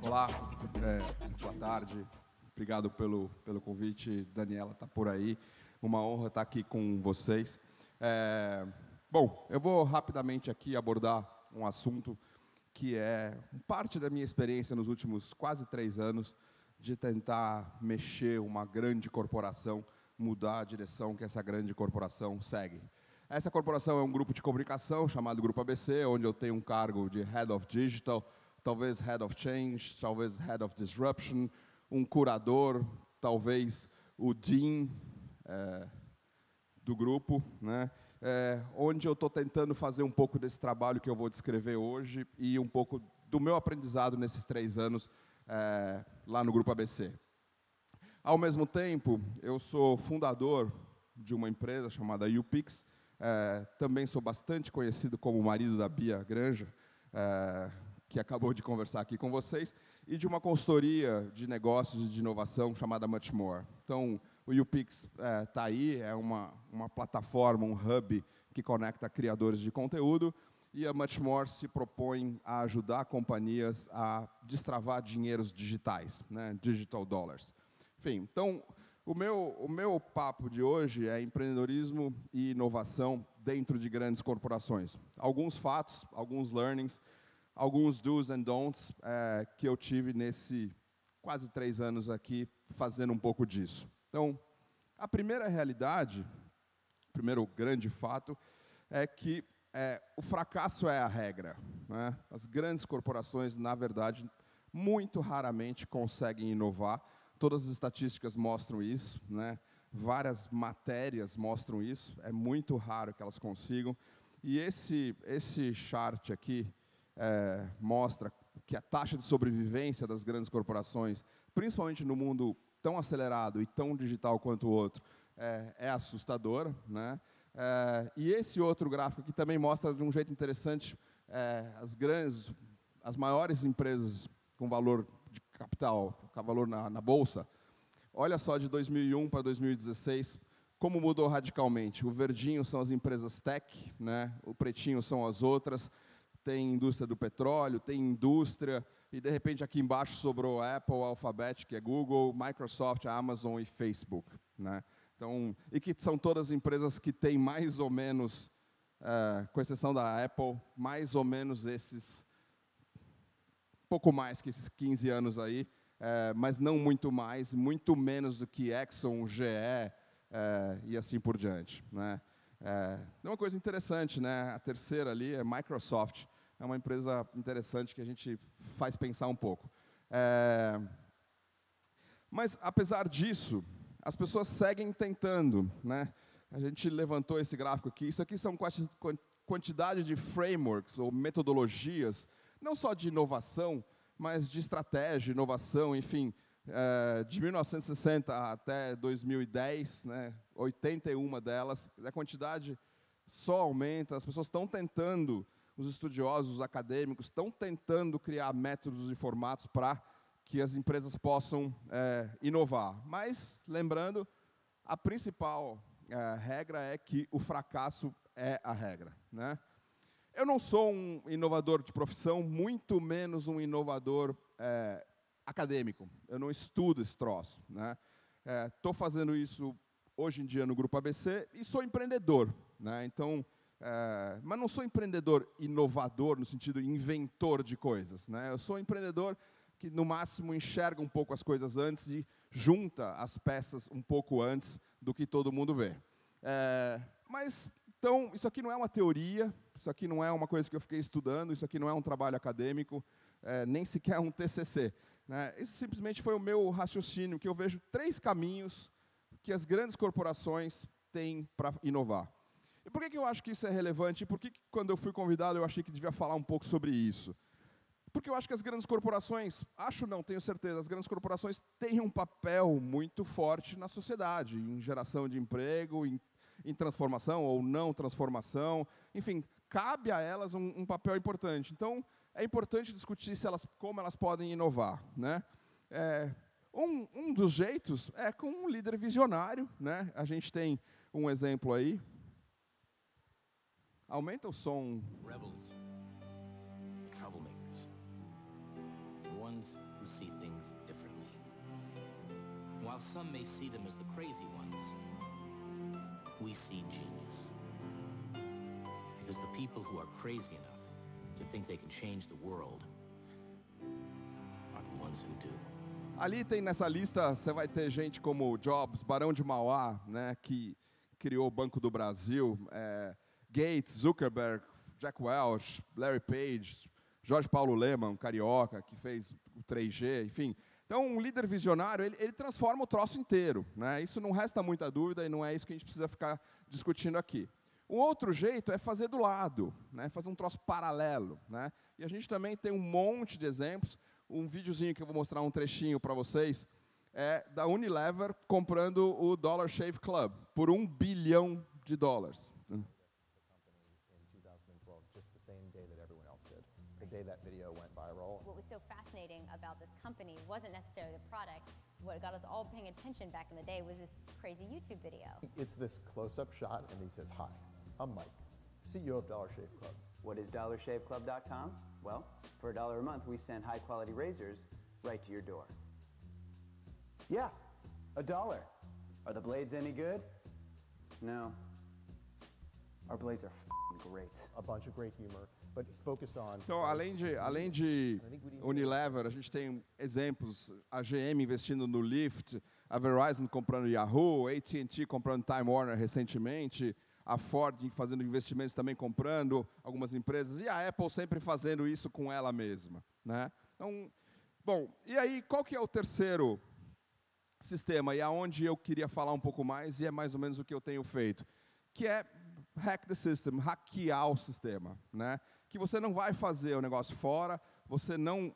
Olá, boa tarde. Obrigado pelo convite. Daniela está por aí. Uma honra estar aqui com vocês. Bom, eu vou rapidamente aqui abordar um assunto que é parte da minha experiência nos últimos quase 3 anos de tentar mexer uma grande corporação, mudar a direção que essa grande corporação segue. Essa corporação é um grupo de comunicação chamado Grupo ABC, onde eu tenho um cargo de Head of Digital, talvez Head of Change, talvez Head of Disruption, um curador, talvez o Dean do grupo, né? Onde eu estou tentando fazer um pouco desse trabalho que eu vou descrever hoje e um pouco do meu aprendizado nesses 3 anos lá no Grupo ABC. Ao mesmo tempo, eu sou fundador de uma empresa chamada YouPix, também sou bastante conhecido como o marido da Bia Granja, que acabou de conversar aqui com vocês, e de uma consultoria de negócios e de inovação chamada Muchmore. Então, o YouPix está aí, é uma plataforma, um hub que conecta criadores de conteúdo, e a Muchmore se propõe a ajudar companhias a destravar dinheiros digitais, né, digital dollars. Enfim, então, o meu papo de hoje é empreendedorismo e inovação dentro de grandes corporações. Alguns fatos, alguns learnings, alguns do's and don'ts que eu tive nesse quase 3 anos aqui fazendo um pouco disso. Então, a primeira realidade, o primeiro grande fato, é que o fracasso é a regra, né? As grandes corporações, na verdade, muito raramente conseguem inovar. Todas as estatísticas mostram isso, né? Várias matérias mostram isso. É muito raro que elas consigam. E esse chart aqui mostra que a taxa de sobrevivência das grandes corporações, principalmente no mundo tão acelerado e tão digital quanto o outro, é assustadora, né? E esse outro gráfico aqui também mostra de um jeito interessante as maiores empresas com valor de capital, com valor na bolsa. Olha só, de 2001 para 2016, como mudou radicalmente. O verdinho são as empresas tech, né? O pretinho são as outras. Tem indústria do petróleo, tem indústria, e de repente aqui embaixo sobrou Apple, Alphabet, que é Google, Microsoft, Amazon e Facebook, né? Então, e que são todas empresas que têm mais ou menos, com exceção da Apple, mais ou menos pouco mais que esses 15 anos aí, mas não muito mais, muito menos do que Exxon, GE e assim por diante, né? É uma coisa interessante, né? A terceira ali é Microsoft. É uma empresa interessante que a gente faz pensar um pouco. Mas, apesar disso, as pessoas seguem tentando, né? A gente levantou esse gráfico aqui. Isso aqui são quantidade de frameworks ou metodologias, não só de inovação, mas de estratégia, inovação, enfim, de 1960 até 2010, né, 81 delas, a quantidade só aumenta, as pessoas estão tentando, os estudiosos, os acadêmicos, estão tentando criar métodos e formatos para que as empresas possam inovar. Mas, lembrando, a principal regra é que o fracasso é a regra, né? Eu não sou um inovador de profissão, muito menos um inovador acadêmico. Eu não estudo esse troço, né? Estou fazendo isso hoje em dia no Grupo ABC e sou empreendedor, né? Então, mas não sou empreendedor inovador no sentido inventor de coisas, né? Eu sou empreendedor que no máximo enxerga um pouco as coisas antes e junta as peças um pouco antes do que todo mundo vê. Mas então isso aqui não é uma teoria, isso aqui não é uma coisa que eu fiquei estudando, isso aqui não é um trabalho acadêmico, nem sequer um TCC. Né? Isso simplesmente foi o meu raciocínio, que eu vejo 3 caminhos que as grandes corporações têm para inovar. E por que eu acho que isso é relevante? E por que, quando eu fui convidado, eu achei que devia falar um pouco sobre isso? Porque eu acho que as grandes corporações, tenho certeza, as grandes corporações têm um papel muito forte na sociedade, em geração de emprego, em transformação ou não transformação. Enfim, cabe a elas um papel importante. Então, é importante discutir como elas podem inovar, né? Um dos jeitos é com um líder visionário, né? A gente tem um exemplo aí. Aumenta o som. Rebels, troublemakers, the ones who see things differently. While some may see them as the crazy ones, we see genius. Because the people who are crazy enough to think they can change the world are the ones who do. Ali tem nessa lista, você vai ter gente como Jobs, Barão de Mauá, né, que criou o Banco do Brasil, Gates, Zuckerberg, Jack Welch, Larry Page, Jorge Paulo Lemann, carioca, que fez o 3G, enfim. Então, um líder visionário, ele transforma o troço inteiro, né? Isso não resta muita dúvida e não é isso que a gente precisa ficar discutindo aqui. Um outro jeito é fazer do lado, né? Fazer um troço paralelo, né? E a gente também tem um monte de exemplos. Um videozinho que eu vou mostrar um trechinho para vocês é da Unilever comprando o Dollar Shave Club por $1 bilhão. Day that video went viral. What was so fascinating about this company wasn't necessarily the product. What got us all paying attention back in the day was this crazy YouTube video. It's this close-up shot, and he says, "Hi, I'm Mike, CEO of Dollar Shave Club." What is DollarShaveClub.com? Well, for $1 a month, we send high-quality razors right to your door. Yeah, $1. Are the blades any good? No. Our blades are great. A bunch of great humor, but focused on... Então, além de Unilever, a gente tem exemplos, a GM investindo no Lyft, a Verizon comprando Yahoo, a AT&T comprando Time Warner recentemente, a Ford fazendo investimentos também comprando algumas empresas, e a Apple sempre fazendo isso com ela mesma, né? Então, bom, e aí, qual que é o terceiro sistema, e aonde eu queria falar um pouco mais, e é mais ou menos o que eu tenho feito, que é hack the system, hackear o sistema, né? Que você não vai fazer o negócio fora, você não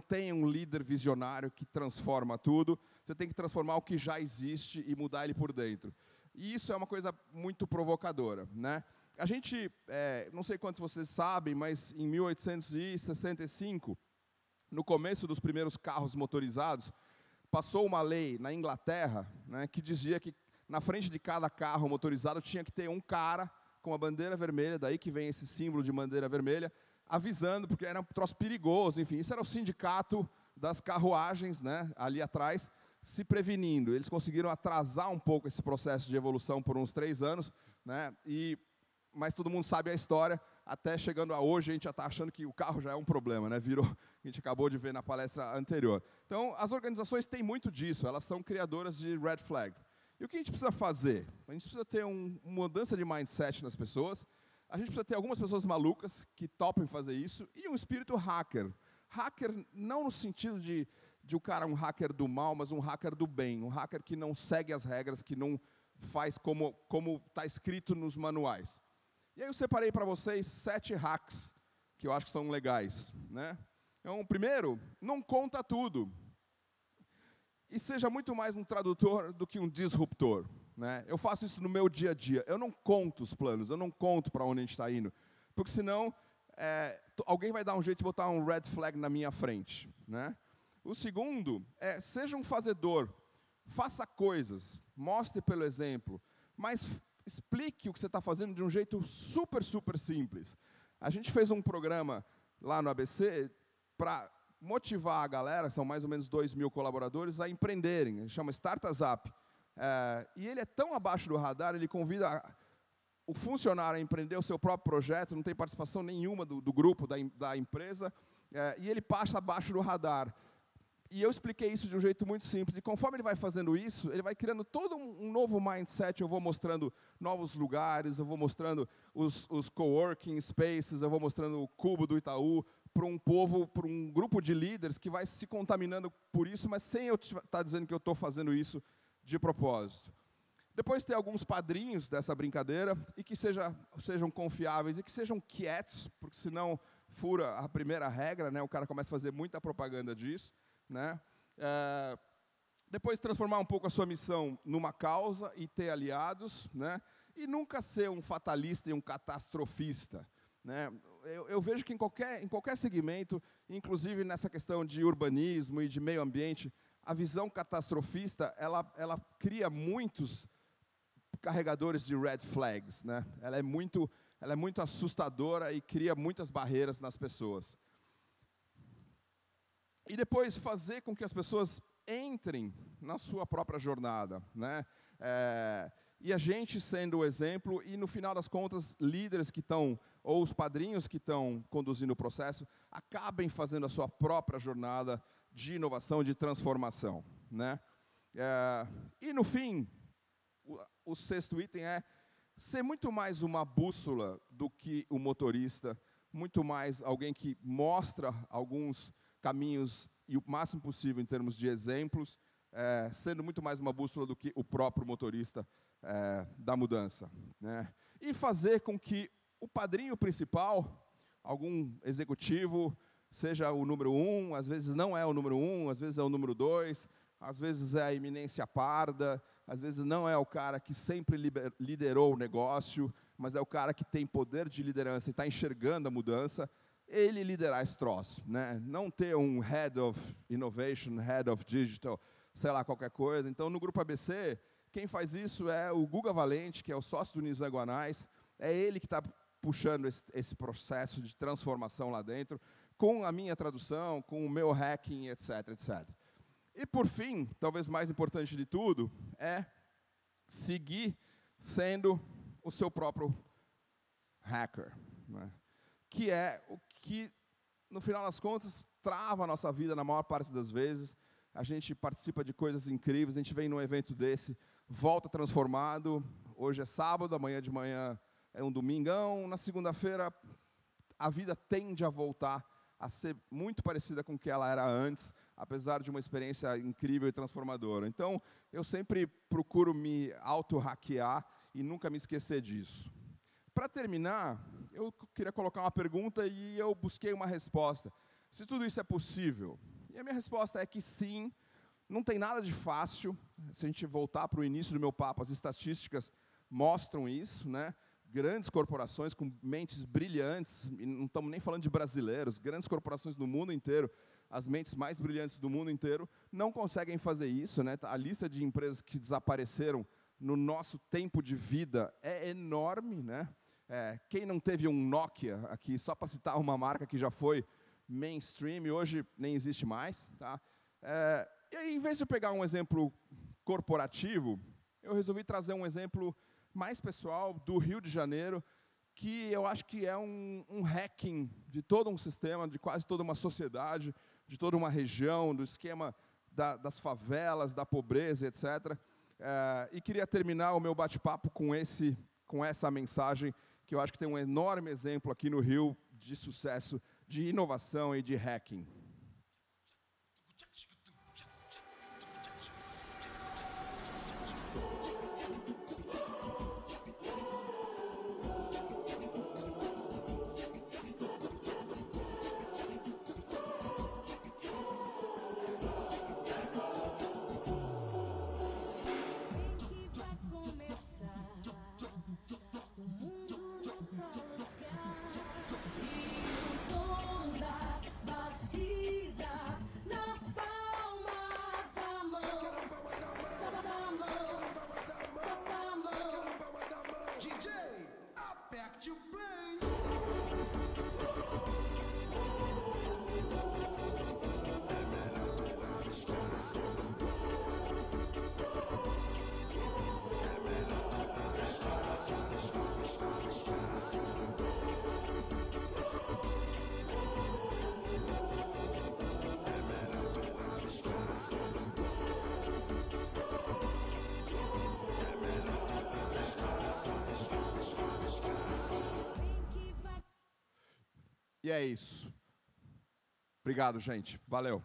tem um líder visionário que transforma tudo, você tem que transformar o que já existe e mudar ele por dentro. E isso é uma coisa muito provocadora, né? A gente, não sei quantos vocês sabem, mas em 1865, no começo dos primeiros carros motorizados, passou uma lei na Inglaterra, né, que dizia que na frente de cada carro motorizado tinha que ter um cara com a bandeira vermelha, daí que vem esse símbolo de bandeira vermelha, avisando, porque era um troço perigoso, enfim, isso era o sindicato das carruagens, né, ali atrás, se prevenindo. Eles conseguiram atrasar um pouco esse processo de evolução por uns 3 anos, né, mas todo mundo sabe a história, até chegando a hoje, a gente já está achando que o carro já é um problema, né, virou, a gente acabou de ver na palestra anterior. Então, as organizações têm muito disso, elas são criadoras de red flag. E o que a gente precisa fazer? A gente precisa ter uma mudança de mindset nas pessoas, a gente precisa ter algumas pessoas malucas que topem fazer isso, e um espírito hacker. Hacker não no sentido de o cara um hacker do mal, mas um hacker do bem, um hacker que não segue as regras, que não faz como está escrito nos manuais. E aí eu separei para vocês 7 hacks que eu acho que são legais, né? Então, primeiro, não conta tudo. E seja muito mais um tradutor do que um disruptor, né? Eu faço isso no meu dia a dia. Eu não conto os planos, eu não conto para onde a gente está indo, porque senão alguém vai dar um jeito de botar um red flag na minha frente, né? O segundo é, seja um fazedor, faça coisas, mostre pelo exemplo, mas explique o que você está fazendo de um jeito super, super simples. A gente fez um programa lá no ABC para motivar a galera, são mais ou menos 2.000 colaboradores, a empreenderem. Ele chama Startup. E ele é tão abaixo do radar, ele convida o funcionário a empreender o seu próprio projeto, não tem participação nenhuma do grupo, da empresa, e ele passa abaixo do radar. E eu expliquei isso de um jeito muito simples, e conforme ele vai fazendo isso, ele vai criando todo um novo mindset, eu vou mostrando novos lugares, eu vou mostrando os coworking spaces, eu vou mostrando o cubo do Itaú, para um povo, para um grupo de líderes que vai se contaminando por isso, mas sem eu estar dizendo que eu estou fazendo isso de propósito. Depois tem alguns padrinhos dessa brincadeira, e que sejam confiáveis, e que sejam quietos, porque senão fura a primeira regra, né? O cara começa a fazer muita propaganda disso, né? Depois transformar um pouco a sua missão numa causa e ter aliados, né? E nunca ser um fatalista e um catastrofista, né? Eu vejo que em qualquer segmento, inclusive nessa questão de urbanismo e de meio ambiente, a visão catastrofista, ela cria muitos carregadores de red flags, né? Ela é muito assustadora e cria muitas barreiras nas pessoas. E depois fazer com que as pessoas entrem na sua própria jornada, né? E a gente sendo o exemplo, e no final das contas, líderes que estão, ou os padrinhos que estão conduzindo o processo, acabem fazendo a sua própria jornada de inovação, de transformação, né? E no fim, o sexto item é ser muito mais uma bússola do que o motorista, muito mais alguém que mostra alguns caminhos, e o máximo possível em termos de exemplos, sendo muito mais uma bússola do que o próprio motorista da mudança, né? E fazer com que o padrinho principal, algum executivo, seja o número 1, às vezes não é o número 1, às vezes é o número 2, às vezes é a eminência parda, às vezes não é o cara que sempre liderou o negócio, mas é o cara que tem poder de liderança e está enxergando a mudança, ele liderar esse troço, né? Não ter um Head of Innovation, Head of Digital, sei lá, qualquer coisa. Então, no Grupo ABC, quem faz isso é o Guga Valente, que é o sócio do Nizam Guanais, é ele que está puxando esse processo de transformação lá dentro, com a minha tradução, com o meu hacking, etc, etc. E, por fim, talvez mais importante de tudo, é seguir sendo o seu próprio hacker, né? Que é o que, no final das contas, trava a nossa vida na maior parte das vezes. A gente participa de coisas incríveis, a gente vem num evento desse, volta transformado. Hoje é sábado, amanhã de manhã é um domingão. Na segunda-feira, a vida tende a voltar a ser muito parecida com o que ela era antes, apesar de uma experiência incrível e transformadora. Então, eu sempre procuro me auto-hackear e nunca me esquecer disso. Para terminar, eu queria colocar uma pergunta e eu busquei uma resposta. Se tudo isso é possível? E a minha resposta é que sim, não tem nada de fácil. Se a gente voltar para o início do meu papo, as estatísticas mostram isso, né? Grandes corporações com mentes brilhantes, e não estamos nem falando de brasileiros, grandes corporações no mundo inteiro, as mentes mais brilhantes do mundo inteiro, não conseguem fazer isso, né? A lista de empresas que desapareceram no nosso tempo de vida é enorme, né? Quem não teve um Nokia aqui, só para citar uma marca que já foi mainstream e hoje nem existe mais, tá? E aí, em vez de eu pegar um exemplo corporativo, eu resolvi trazer um exemplo mais pessoal do Rio de Janeiro, que eu acho que é um hacking de todo um sistema, de quase toda uma sociedade, de toda uma região, do esquema das favelas, da pobreza, etc. E queria terminar o meu bate-papo com essa mensagem, que eu acho que tem um enorme exemplo aqui no Rio de sucesso, de inovação e de hacking. E é isso. Obrigado, gente. Valeu.